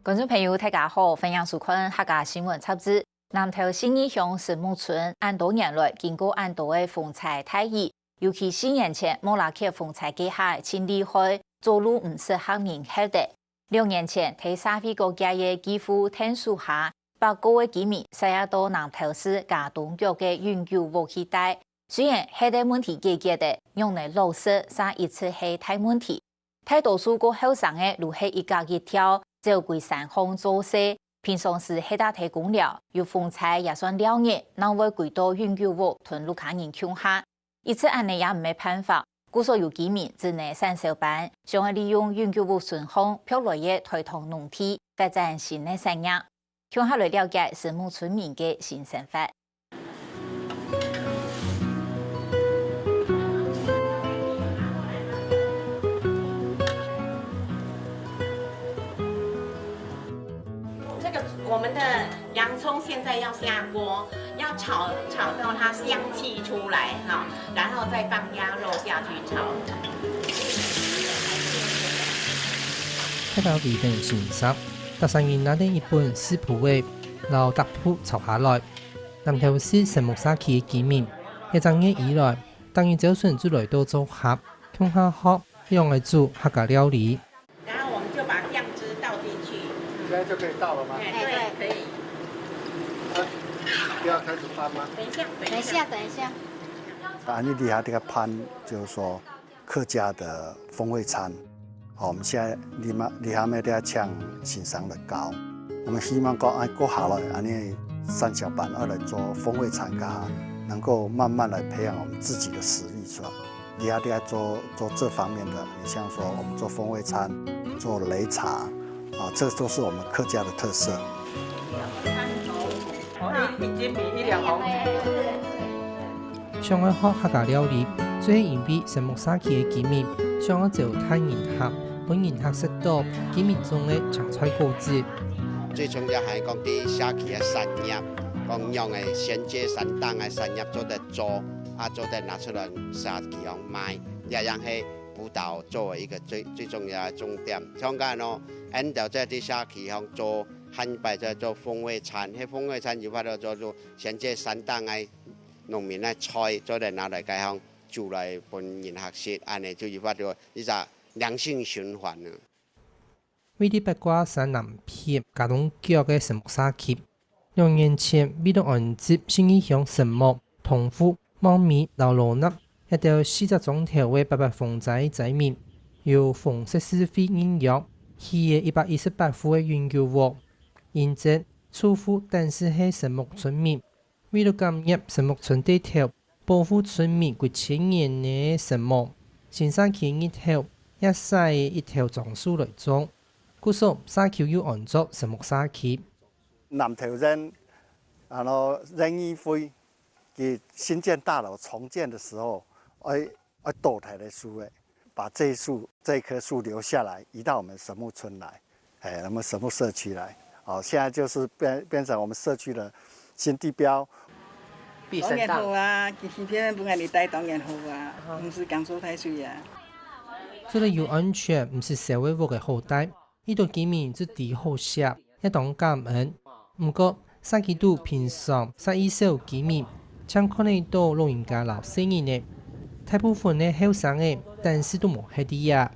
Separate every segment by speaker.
Speaker 1: 观众朋友，大家好，欢迎收看客家新闻插枝。南投信义乡石木村按多年来经过按多的风采大移，尤其4年前莫拉克风采几下真厉害，走路唔适合人行的。6年前，在社会各界的几乎天数下，把各位居民塞到南投市嘉东局的永久无期带。虽然迄个问题解决的，用来落实上一次系大问题。大多数个后生的如系一家一条，照规山方做事。平常时迄搭提供了，有风采也算了热，那会归到永久屋屯路卡人穷下。一次安尼也唔没办法，故所有居民只能上小班，想要利用永久屋顺风漂来嘅推动农地，发展新的产业。向下来了解石木村民嘅新生活。
Speaker 2: 我们的洋葱现在要下锅，要炒到它香气出来哈，然後再放鸭肉下去炒。
Speaker 3: 睇到味定純熟，特上現拿啲一本師傅嘅老搭鋪炒下來。南投市石木沙區嘅居民，一陣嘅以來，當然就算出來到做客，向下學用嚟做客家料理。
Speaker 2: 然後我們就把醬汁倒進去。
Speaker 4: 現在就可以倒了嗎？
Speaker 2: 對，可以。
Speaker 4: 不要開始翻嗎？
Speaker 2: 等一下。
Speaker 5: 安尼底下这个pan就是说客家的风味餐。我们现在底下面在抢欣赏的高，我们希望讲过下来，安尼三小班来做风味餐噶，能够慢慢来培养我们自己的实力出来。底下做这方面的，你像说我们做风味餐、做擂茶，这都是我们客家的特色。
Speaker 3: 想要學客家料理，最係因為石木沙區嘅居民想要做太人客，本人客識到居民中嘅長菜果子。
Speaker 6: 最重要係講啲社區嘅產業，講用嘅銜接山東嘅產業做得做，做得拿出來社區用賣，也讓係輔導作為一個最重要嘅重點。香港咯，按照這啲社區向做。漢白在做風味餐，喺風味餐就發到做銜接山東嘅農民嘅菜，做嚟拿嚟街巷煮嚟本人客食，安尼就發到一個良性循環啊！
Speaker 3: 為啲八卦山南片嘉東區嘅石木沙區，2年前為咗安置信義鄉石木、桐湖、茂米、老羅納一條40種條嘅800風仔仔面，由紅色施肥應用，起嘅118戶嘅永久屋。現在出戶但是係石木村民，為了今日石木村地頭保護村民過千年嘅石木，新沙區一頭也使一條種樹來種，故所沙區要安作石木沙區。
Speaker 5: 南投人，人議會嘅新建大樓重建的時候，要倒台的樹誒，把這棵樹留下來，移到我們石木村來，我們石木社區來。現在就是變成我們社區的新地標。
Speaker 7: 當然好啊，其實偏不愛你帶當然好啊，唔是講說太水啊。
Speaker 3: 這裏有安全，唔是社會屋嘅後代，呢度居民就地好食，一當感恩。唔過，沙基度平常12歲居民，將可能到老人家老4年嘅，大部分嘅後生嘅，但是都冇喺啲呀。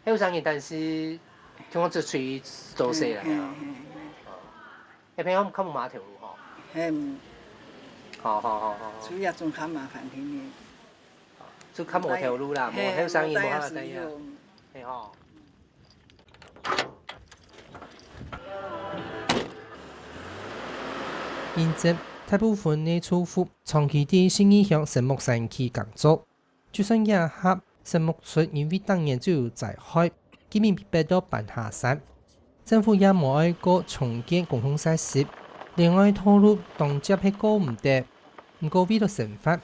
Speaker 3: 後生嘅，但是。像我做水做事啦，一邊我看冇馬條路嗬。好。
Speaker 7: 主要仲較麻煩啲嘅。
Speaker 3: 就看冇條路啦，冇後生意冇可能得呀。係嗬。現在大部分嘅厝戶長期喺信義鄉石木山區工作，就算夜黑石木村因為當年就有災害。居民被迫到辦下山，政府也冇愛過重建公共設施，另外套路當接係過唔得，唔過為咗生活，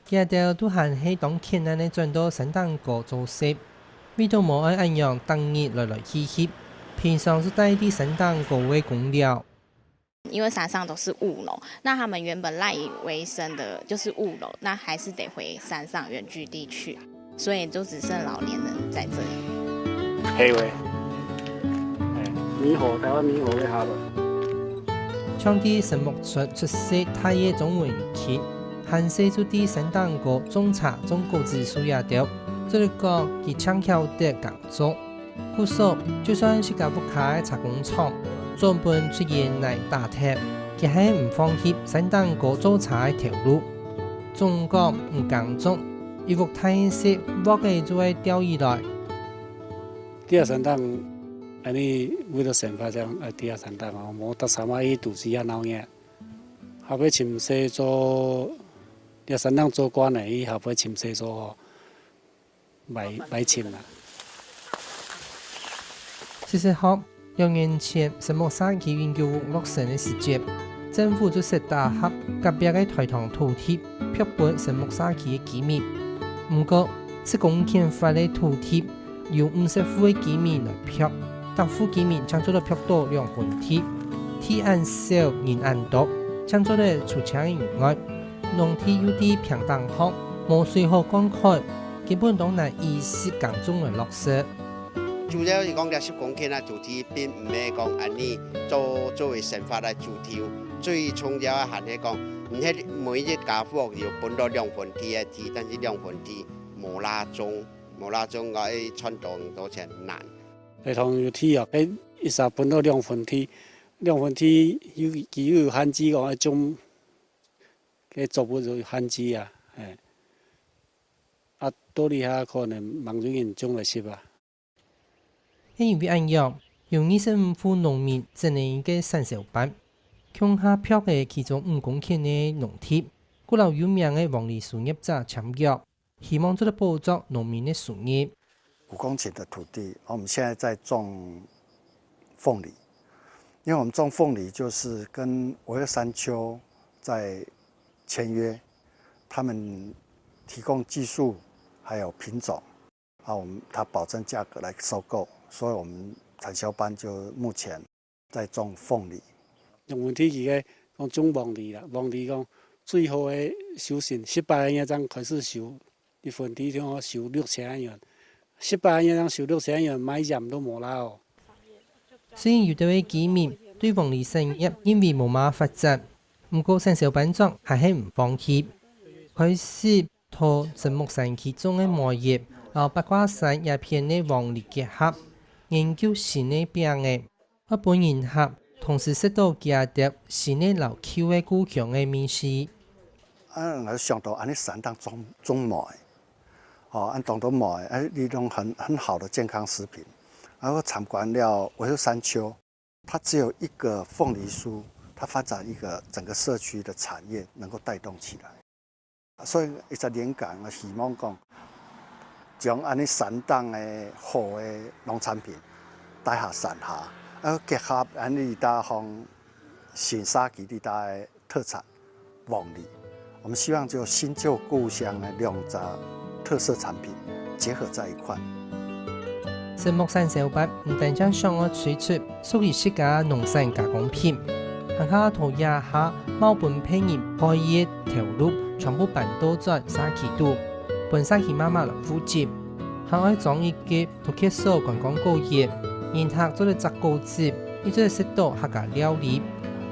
Speaker 3: 佢哋都限係當困難嘅轉到山東國做事，為咗冇愛按樣當日來去，平常是帶啲山東國為工料。
Speaker 8: 因為山上都是務農，那他們原本賴以為生的就是務農，那還是得回山上原居地去，所以就只剩老年人在這裡。
Speaker 4: 係喎，猕猴，台湾猕猴会下落。
Speaker 3: 像啲神木村出世太野中文期，韩西做啲圣诞歌种茶种果子树也掉，这里讲佢抢巧的工作。故说就算是家不开茶工厂，专门出现嚟打铁，佢系唔放弃圣诞歌做茶嘅条路。中国唔工作，一幅太色挖嘅就会钓鱼来。
Speaker 4: 第二圣诞，安尼为了生活这样，第二圣诞哦，冇得什么伊肚子也闹嘢，后尾请西做，第二圣诞做官嚟，伊后尾请西做买钱啦。
Speaker 3: 40号，2年前，神木山奇研究落成嘅时节，政府就设大盒隔壁嘅台糖土地，标本神木山奇嘅居民。不过，是公权法嘅土地，由50户嘅居民来标，各户居民将做到标多2分地，地按少人按多，将做到出墙以外，农地有啲平等项，无水河灌溉，基本都难以是耕种嘅落实。
Speaker 6: 主要是讲10公顷嘅土地，并唔係讲安尼作為生活嘅主條。最重要嘅係講，唔係每一家户要分到2分地嘅地，但是2分地冇拉種我傳統都係難。
Speaker 4: 台糖有地啊，一下分到2分地，2分地有限制講一種嘅作物就限制啊，多啲下可能盲咗人種嚟食啊。
Speaker 3: 因為按樣，由25戶農民整理嘅三小班，鄉下票嘅其中5公頃嘅農地，古老有名嘅黃梨樹業者簽約，希望做到保障農民嘅樹業。
Speaker 5: 5公頃的土地，我們現在在種鳳梨，因為我們種鳳梨就是跟維樂山丘在簽約，他們提供技術還有品種，他保證價格來收購。所以我們產銷班就目前在種鳳梨。
Speaker 4: 用問題佢講種黃梨啦，黃梨講最好嘅收成18萬一張開始收，1分地聽我收6000元，18萬一張收6000元，買鹽都冇啦哦。
Speaker 3: 雖然有啲居民對黃梨產業因為冇乜發展，不過產銷班長還係唔放棄，開始同神木山其中嘅農業，然後八卦山一片嘅黃梨結合。研究新嘅病嘅，日本人合同時識到加入新嘅老丘嘅固強嘅面試。
Speaker 5: 我想到安尼山當種梅，按種到梅，呢種很好的健康食品。然後參觀了維樂山丘，它只有一個鳳梨樹，它發展一個整個社區的產業能夠帶動起來。所以一隻靈感，我希望講。將安尼山當嘅好嘅農產品帶下山下，結合安尼大方新沙基地帶嘅特產黃梨，我們希望就新舊故鄉嘅兩隻特色產品結合在一塊。
Speaker 3: 神木山小班唔單將上岸推出屬於自家農產加工品，更加陶冶下貓本配人開業條路，全部搬到在沙基度。本沙基媽媽嚟負責，向愛裝一個土客所觀光工業，然後做咗摘果子，亦做咗食到客家料理，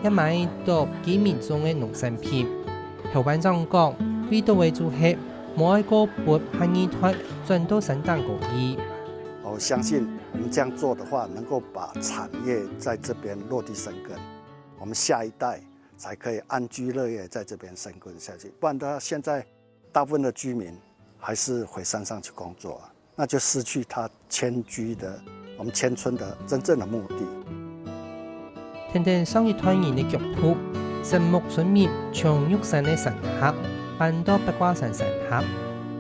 Speaker 3: 一買到居民種嘅農產品。校班長講，味道為主客，冇愛過撥下二台轉到聖誕果兒。
Speaker 5: 我相信我們這樣做的話，能夠把產業在這邊落地生根，我們下一代才可以安居樂業在這邊生根下去。不然的話，現在大部分的居民還是回山上去工作，那就失去他遷居的我們遷村的真正的目的。
Speaker 3: 聽聽上一團人的腳步，神木村民從玉山的山下搬到八卦山山下，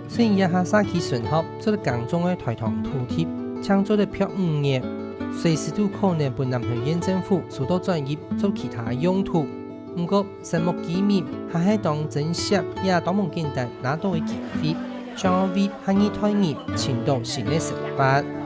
Speaker 3: 雖然一下沙基順合做得耕種的台糖土地，搶做得漂5年，隨時都可能被南向縣政府收到轉移做其他用途。不過神木居民還係當珍惜也當冇簡單拿到的機會，將為下一團人尋到新的生活。